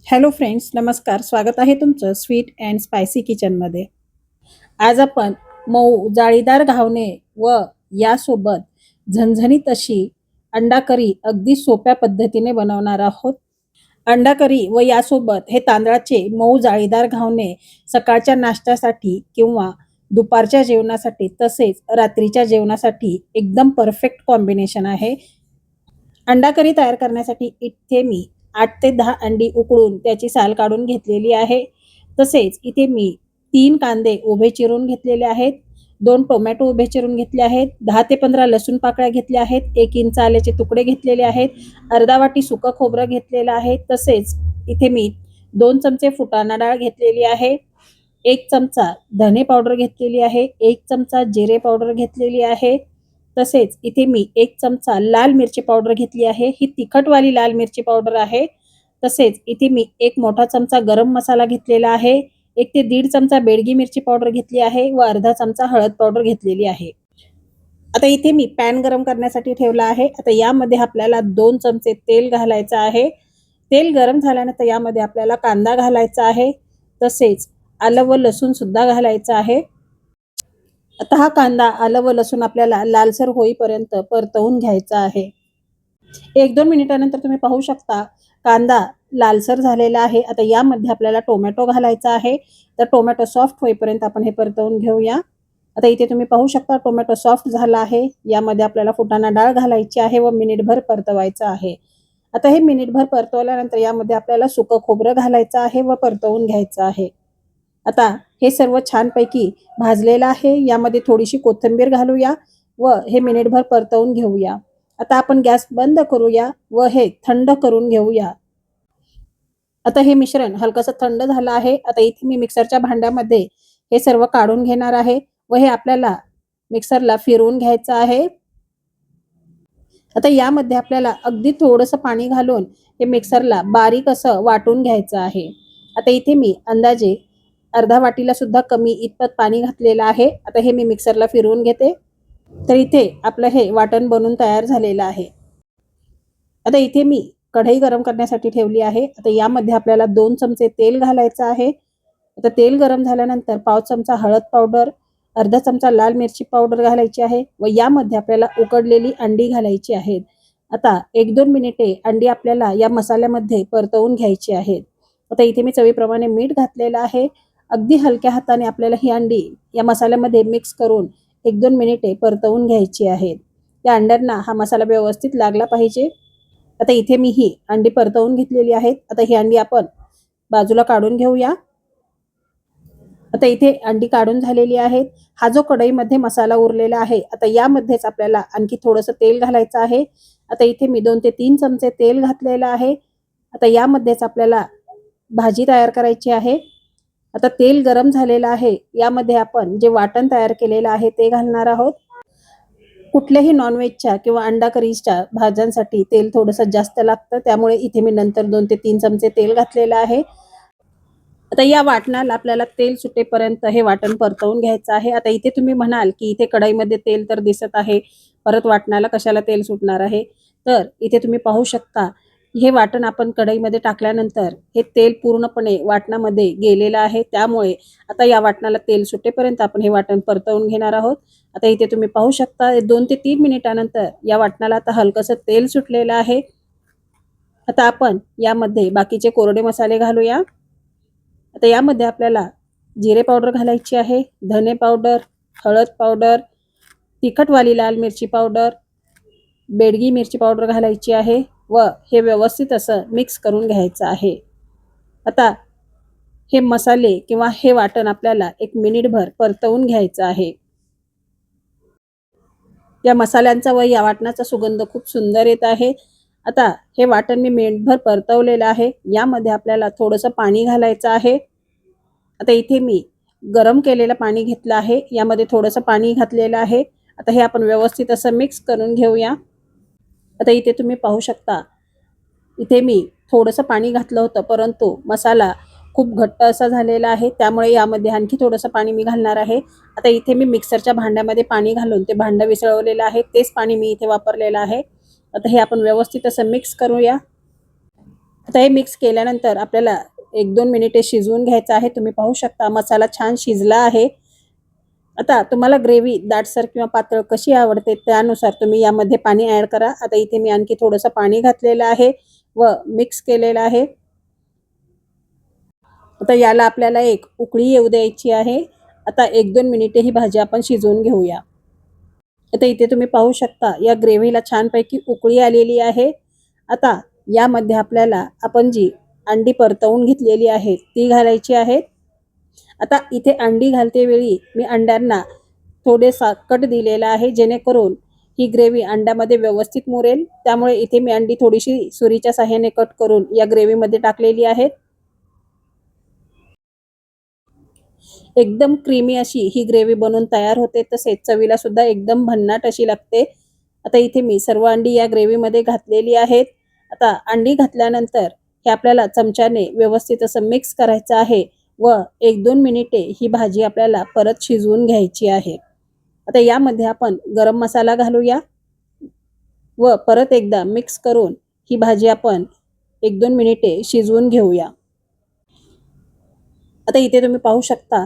Hello friends, नमस्कार. स्वागत आहे तुमचं स्वीट अँड स्पायसी किचनमध्ये. आज आपण मऊ जाळीदार घावणे व यासोबत झणझणीत अशी अंडा करी अगदी सोप्या पद्धतीने बनवणार आहोत. अंडा करी व यासोबत हे तांदळाचे मऊ जाळीदार घावणे सकाळच्या नाश्त्यासाठी किंवा दुपारच्या जेवणासाठी तसेच रात्रीच्या जेवणासाठी एकदम परफेक्ट कॉम्बिनेशन आहे. अंडा करी तयार करण्यासाठी इथे मी 8 ते 10 अंडी उकळून त्याची साल काढून घेतलेली आहे. तसेच इथे मी 3 कांदे उभे चिरून घेतलेले आहेत. 2 टोमॅटो उभे चिरून घेतले आहेत. 10 ते 15 लसूण पाकळ्या घेतल्या आहेत. 1 इंच आल्याचे तुकडे घेतलेले आहेत. अर्धा वाटी सुकं खोबरं घेतलेलं आहे. तसेच इथे मी 2 चमचे फुटाणा डाळ घेतलेली आहे. 1 चमचा धने पावडर घेतलेली आहे. 1 चमचा जिरे पावडर घेतलेली आहे. तसेच इथे मी 1 चमचा लाल मिरची पावडर घेतली आहे. ही तिखटवाली लाल मिरची पावडर आहे. तसेच इथे मी 1 मोठा चमचा गरम मसाला घेतलेला आहे. 1 ते दीड चमचा बेडगी मिरची पावडर घेतली आहे व अर्धा चमचा हळद पावडर घेतलेली आहे. आता इथे मी पॅन गरम करण्यासाठी ठेवला आहे. आता यामध्ये आपल्याला 2 चमचे तेल घालायचं आहे. तेल गरम झाल्यानंतर यामध्ये आपल्याला कांदा घालायचा आहे. तसेच आलं व लसूण सुद्धा घालायचं आहे. आता हा कांदा, आलं व लसूण आपल्याला लालसर होईपर्यंत परतवून घ्यायचा आहे. 1-2 मिनिटानंतर तुम्ही पाहू शकता कांदा लालसर झालेला आहे. आता यामध्ये आपल्याला टोमॅटो घालायचा आहे. तर टोमॅटो सॉफ्ट होईपर्यंत आपण हे परतवून घेऊया. आता इथे तुम्ही पाहू शकता टोमॅटो सॉफ्ट झाला आहे. यामध्ये आपल्याला फुटाणा डाळ घालायची आहे व मिनिटभर परतवायचं आहे. आता हे मिनिटभर परतवल्यानंतर यामध्ये आपल्याला सुकं खोबरं घालायचं आहे व परतवून घ्यायचं आहे. आता हे सर्व छानपैकी भाजलेलं आहे. यामध्ये थोडीशी कोथिंबीर घालूया व हे मिनिटभर परतवून घेऊया. आता आपण गॅस बंद करूया व हे थंड करून घेऊया. आता हे मिश्रण हलकंसं थंड झालं आहे. आता इथे मी मिक्सरच्या भांड्यामध्ये हे सर्व काढून घेणार आहे व हे आपल्याला मिक्सरला फिरवून घ्यायचं आहे. आता यामध्ये आपल्याला अगदी थोडंसं पाणी घालून हे मिक्सरला बारीक असं वाटून घ्यायचं आहे. आता इथे मी अंदाजे अर्धा वाटीला सुद्धा कमी इतपत पाणी घातलेलं आहे. आता हे मी मिक्सरला फिरवून घेते. तर इथे आपलं हे वाटण बनून तयार झालेलं आहे. आता इथे मी कढई गरम करण्यासाठी ठेवली आहे. आता यामध्ये आपल्याला 2 चमचे तेल घालायचं आहे. आता तेल गरम झाल्यानंतर पाव चमचा हळद पावडर, अर्धा चमचा लाल मिरची पावडर घालायची आहे व यामध्ये आपल्याला उकडलेली अंडी घालायची आहेत. आता 1-2 मिनिटे अंडी आपल्याला या मसाल्यामध्ये परतवून घ्यायची आहेत. आता इथे मी चवीप्रमाणे मीठ घातलेलं आहे. अगदी हलक्या हाताने आपल्याला ही अंडी या मसाल्यामध्ये मिक्स करून 1-2 मिनिटे परतवून घ्यायची आहेत. या अंड्यांना हा मसाला व्यवस्थित लागला पाहिजे. आता इथे मी ही अंडी परतवून घेतलेली आहेत. आता ही अंडी आपण बाजूला काढून घेऊया. आता इथे अंडी काढून झालेली आहेत. हा जो कढईमध्ये मसाला उरलेला आहे, आता यामध्येच आपल्याला आणखी थोडंसं तेल घालायचं आहे. आता इथे मी 2 ते 3 चमचे तेल घातलेलं आहे. आता यामध्येच आपल्याला भाजी तयार करायची आहे. आता तेल गरम झालेलं आहे. यामध्ये आपण जे वाटण तयार केलेलं आहे ते घालणार आहोत. कुठल्याही नॉन-व्हेजच्या किंवा अंडा करीच्या भाज्यांसाठी तेल थोडंसं जास्त लागतं. त्यामुळे इथे मी नंतर 2 ते 3 चमचे तेल घातलेलं आहे. आता या वाटणाला आपल्याला तेल सुटेपर्यंत हे वाटण परतवून घ्यायचं आहे. आता इथे तुम्ही म्हणाल, की इथे कढईमध्ये तेल तर दिसत आहे, परत वाटणाला कशाला तेल सुटणार आहे? तर इथे तुम्ही पाहू शकता, हे वाटण आपण कढईमध्ये टाकल्यानंतर हे तेल पूर्णपणे वाटणामध्ये गेलेलं आहे. त्यामुळे आता या वाटणाला तेल सुटेपर्यंत आपण हे वाटण परतवून घेणार आहोत. आता इथे तुम्ही पाहू शकता 2 ते 3 मिनिटानंतर या वाटणाला आता हलकंसं तेल सुटलेलं आहे. आता आपण यामध्ये बाकीचे कोरडे मसाले घालूया. आता यामध्ये आपल्याला जिरे पावडर घालायची आहे, धने पावडर, हळद पावडर, तिखटवाली लाल मिरची पावडर, बेडगी मिरची पावडर घालायची आहे व हे व्यवस्थित असं मिक्स करून घ्यायचं आहे. आता हे मसाले किंवा हे वाटण आपल्याला 1 मिनिटभर परतवून घ्यायचं आहे. या मसाल्यांचा व या वाटणाचा सुगंध खूप सुंदर येत आहे. आता हे वाटण मी मिनिटभर परतवलेलं आहे. यामध्ये आपल्याला थोडंसं पाणी घालायचं आहे. आता इथे मी गरम केलेलं पाणी घेतलं आहे. यामध्ये थोडंसं पाणी घातलेलं आहे. आता हे आपण व्यवस्थित असं मिक्स करून घेऊया. आता इथे तुम्ही पाहू शकता, इथे मी थोडंसं पाणी घातलं होतं, परंतु मसाला खूप घट्ट असा झालेला आहे. त्यामुळे यामध्ये आणखी थोडंसं पाणी मी घालणार आहे. आता इथे मी मिक्सरच्या भांड्यामध्ये पाणी घालून ते भांडं विसळवलेलं आहे. तेच पाणी मी इथे वापरलेलं आहे. आता हे आपण व्यवस्थित असं मिक्स करूया. आता हे मिक्स केल्यानंतर आपल्याला 1-2 मिनिटे शिजवून घ्यायचं आहे. तुम्ही पाहू शकता मसाला छान शिजला आहे. आता तुम्हाला ग्रेव्ही दाटसर किंवा पातळ कशी आवडते त्यानुसार तुम्ही यामध्ये पाणी ॲड करा. आता इथे मी आणखी थोडंसं पाणी घातलेलं आहे व मिक्स केलेलं आहे. आता याला आपल्याला एक उकळी येऊ द्यायची आहे. आता 1-2 मिनिटे ही भाजी आपण शिजवून घेऊया. आता इथे तुम्ही पाहू शकता या ग्रेव्हीला छानपैकी उकळी आलेली आहे. आता यामध्ये आपल्याला आपण जी अंडी परतवून घेतलेली आहे ती घालायची आहेत. आता इथे अंडी घालते वेळी मी अंड्यांना थोडेसा कट दिलेला आहे जेणेकरून ही ग्रेव्ही अंड्यामध्ये व्यवस्थित मुरेल. त्यामुळे इथे मी अंडी थोडीशी सुरीच्या साहाय्याने कट करून या ग्रेव्हीमध्ये टाकलेली आहेत. एकदम क्रीमी अशी ही ग्रेव्ही बनवून तयार होते. तसेच चवीला सुद्धा एकदम भन्नाट अशी लागते. आता इथे मी सर्व अंडी या ग्रेव्हीमध्ये घातलेली आहेत. आता अंडी घातल्यानंतर हे आपल्याला चमच्याने व्यवस्थित असं मिक्स करायचं आहे व 1-2 मिनिटे ही भाजी आपल्याला परत शिजवून घ्यायची आहे. आता यामध्ये आपण गरम मसाला घालूया व परत एकदा मिक्स करून ही भाजी आपण 1-2 मिनिटे शिजवून घेऊया. आता इथे तुम्ही पाहू शकता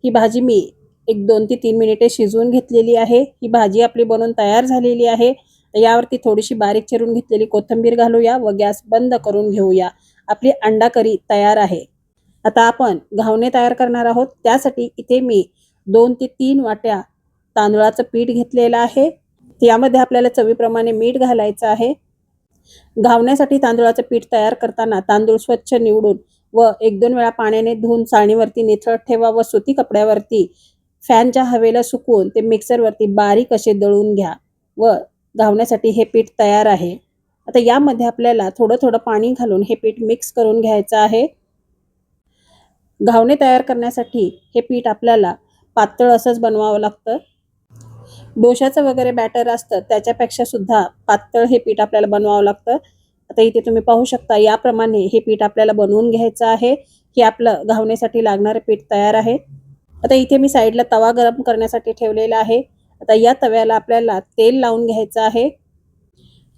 ही भाजी मी 1-2 ते 3 मिनिटे शिजवून घेतलेली आहे. ही भाजी आपली बनवून तयार झालेली आहे. यावरती थोडीशी बारीक चिरून घेतलेली कोथिंबीर घालूया व गॅस बंद करून घेऊया. आपली अंडा करी तयार आहे. आता आपण घावणे तयार करणार आहोत. त्यासाठी इथे मी 2 ते 3 वाट्या तांदळाचं पीठ घेतलेलं आहे. यामध्ये आपल्याला चवीप्रमाणे मीठ घालायचं आहे. घावण्यासाठी तांदळाचं पीठ तयार करताना तांदूळ स्वच्छ निवडून व 1-2 वेळा पाण्याने धुवून चाळणीवरती निथळत ठेवा व सुती कपड्यावरती फॅनच्या हवेला सुकवून ते मिक्सरवरती बारीक असे दळून घ्या व घावण्यासाठी हे पीठ तयार आहे. आता यामध्ये आपल्याला थोडं थोडं पाणी घालून हे पीठ मिक्स करून घ्यायचं आहे. घावणे तयार करण्यासाठी हे पीठ आपल्याला पातळ असंच बनवावं लागतं. डोशाचं वगैरे बॅटर असतं त्याच्यापेक्षा सुद्धा पातळ हे पीठ आपल्याला बनवावं लागतं. आता इथे तुम्ही पाहू शकता याप्रमाणे हे पीठ आपल्याला बनवून घ्यायचं आहे. हे आपलं घावण्यासाठी लागणारं पीठ तयार आहे. आता इथे मी साईडला तवा गरम करण्यासाठी ठेवलेला आहे. आता या तव्याला आपल्याला तेल लावून घ्यायचं आहे.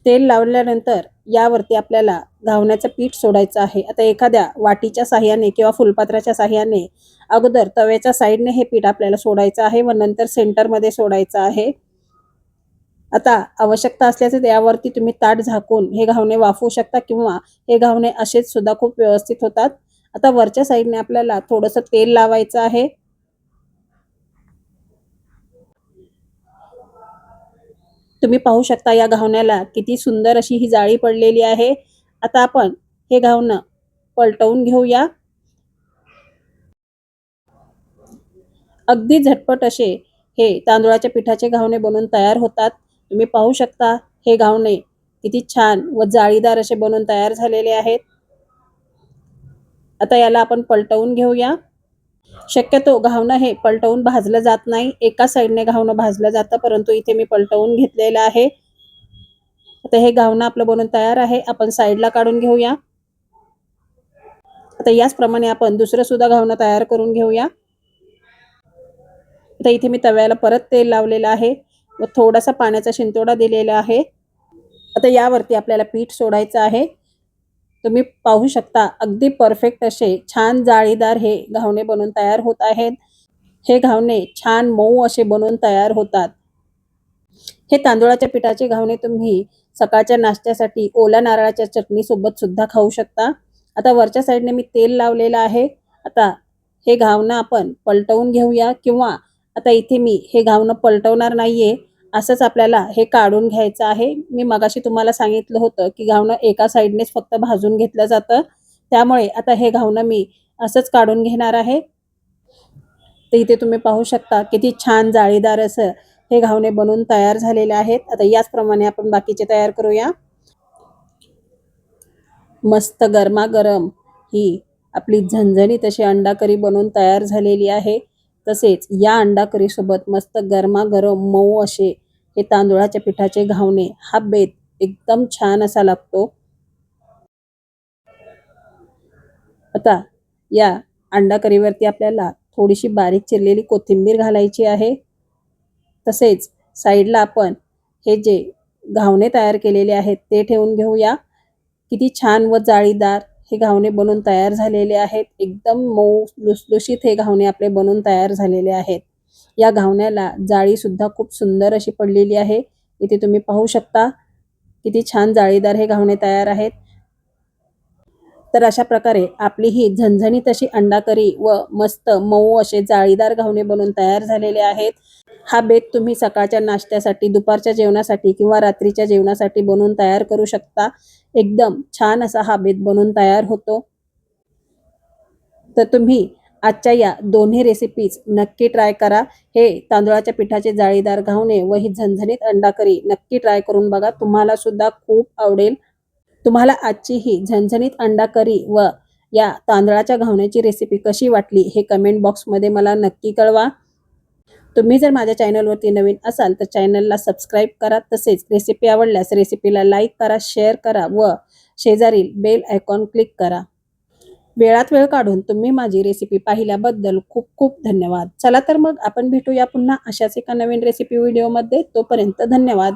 तेल लावल्यानंतर यावरती आपल्याला घावण्याचं पीठ सोडायचं आहे. आता एखाद्या वाटीच्या साहाय्याने किंवा फुलपात्राच्या साहाय्याने अगोदर तव्याच्या साईडने हे पीठ आपल्याला सोडायचं आहे व नंतर सेंटरमध्ये सोडायचं आहे. आता आवश्यकता असल्यास यावरती तुम्ही ताट झाकून हे घावणे वाफवू शकता किंवा हे घावणे असेच सुद्धा खूप व्यवस्थित होतात. आता वरच्या साईडने आपल्याला थोडंसं तेल लावायचं आहे. तुम्ही पाहू शकता या घावण्याला किती सुंदर अशी ही जाळी पडलेली आहे. आता आपण हे घावणं पलटवून घेऊया. अगदी झटपट असे हे तांदुळाच्या पिठाचे घावणे बनवून तयार होतात. तुम्ही पाहू शकता हे घावणे किती छान व जाळीदार असे बनवून तयार झालेले आहेत. आता याला आपण पलटवून घेऊया. शक्यतो घावणं हे पलटवून भाजलं जात नाही. एका साईडने घावणं भाजलं जातं, परंतु इथे मी पलटवून घेतलेलं आहे. आता हे घावणं आपलं बनवून तयार आहे. आपण साईडला काढून घेऊया. आता याचप्रमाणे आपण दुसरं सुद्धा घावणं तयार करून घेऊया. आता इथे मी तव्याला परत तेल लावलेलं आहे व थोडासा पाण्याचा शिंतोडा दिलेला आहे. आता यावरती आपल्याला पीठ सोडायचं आहे. तुम्ही पाहू शकता अगदी परफेक्ट असे छान जाळीदार हे घावणे बनवून तयार होत आहेत. हे घावणे छान मऊ असे बनवून तयार होतात. हे तांदुळाच्या पिठाचे घावणे तुम्ही सकाळच्या नाश्त्यासाठी ओल्या नारळाच्या चटणी सोबत सुद्धा खाऊ शकता. आता वरच्या साईडने मी तेल लावलेलं आहे. आता हे घावणं आपण पलटवून घेऊया किंवा आता इथे मी हे घावणं पलटवणार नाहीये. असंच आपल्याला हे काढून घ्यायचं आहे. मी मगाशी तुम्हाला सांगितलं होतं की घावणं एका साईडनेच फक्त भाजून घेतलं जातं. त्यामुळे आता हे घावणं मी असंच काढून घेणार आहे. तर इथे तुम्ही पाहू शकता किती छान जाळीदार असं हे घावणे बनवून तयार झालेले आहेत. आता याचप्रमाणे आपण बाकीचे तयार करूया. मस्त गरमागरम ही आपली झणझणीत अशी अंडा करी बनवून तयार झालेली आहे. तसेच या अंडा करी सोबत मस्त गरमागरम मऊ असे हे तांदुळाच्या पिठाचे घावणे हा बेत एकदम छान असा लागतो. आता या अंडा करीवरती आपल्याला थोडीशी बारीक चिरलेली कोथिंबीर घालायची आहे. तसेच साईडला आपण हे जे घावणे तयार केलेले आहेत ते ठेवून घेऊया. किती छान व जाळीदार हे घावणे बनून तयार झालेले आहेत. एकदम मऊ लुसलुशीत हे घावणे आपले बनून तयार झालेले आहेत. या घावण्याला जाळी सुद्धा खूप सुंदर अशी पडलेली आहे. इथे तुम्ही पाहू शकता किती छान जाळीदार हे घावणे तयार आहेत. तर अशा प्रकारे आपली ही झणझणीत अशी अंडा करी व मस्त मऊ असे जाळीदार घावणे बनून तयार झालेले आहेत. हा बेत तुम्ही सकाळच्या नाश्त्यासाठी, दुपारच्या जेवणासाठी किंवा रात्रीच्या जेवणासाठी बनवून तयार करू शकता. एकदम छान असा हा बेत बनून तयार होतो. तर तुम्ही आजच्या या दोन्ही रेसिपीज नक्की ट्राय करा. हे तांदुळाच्या पिठाचे जाळीदार घावणे व ही झणझणीत अंडा करी नक्की ट्राय करून बघा. तुम्हाला सुद्धा खूप आवडेल. तुम्हाला आजची ही झणझणीत अंडा करी व या तांदळाच्या घावण्याची रेसिपी कशी वाटली हे कमेंट बॉक्समध्ये मला नक्की कळवा. तुम्ही जर माझ्या चॅनलवरती नवीन असाल तर चॅनलला सबस्क्राईब करा. तसेच रेसिपी आवडल्यास रेसिपीला लाईक करा, शेअर करा व शेजारील बेल आयकॉन क्लिक करा. वेळात वेळ काढून तुम्ही माझी रेसिपी पाहिल्याबद्दल खूप खूप धन्यवाद. चला तर मग आपण भेटूया पुन्हा अशाच एका नवीन रेसिपी व्हिडिओमध्ये. तोपर्यंत धन्यवाद.